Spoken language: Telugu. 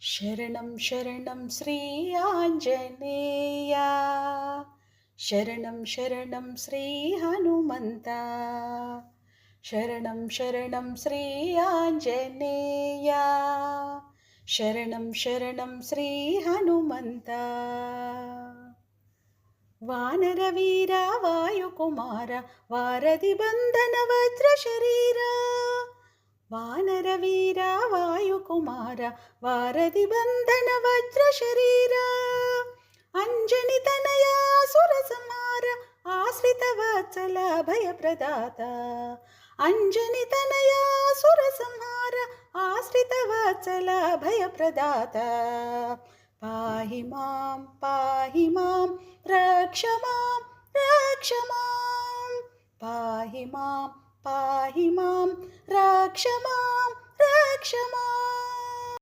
శరణం శరణం శ్రీ ఆంజనేయ, శరణం శరణం శ్రీ హనుమంత, శరణం శరణం శ్రీ ఆంజనేయ, శరణం శరణం శ్రీ హనుమంత. వానర వీర వాయుకుమార వారధి బంధన వజ్ర శరీరా, వానర వీర వాయుకుమార వారధి బంధన వజ్ర శరీరా, అంజని తనయా సుర సంహార ఆశ్రిత వాత్సల భయ ప్రదాత, అంజని తనయా సుర సంహార ఆశ్రిత వాత్సల భయ ప్రదాత. పాహి మాం రక్ష మాం, పాహి మాం రక్ష మాం.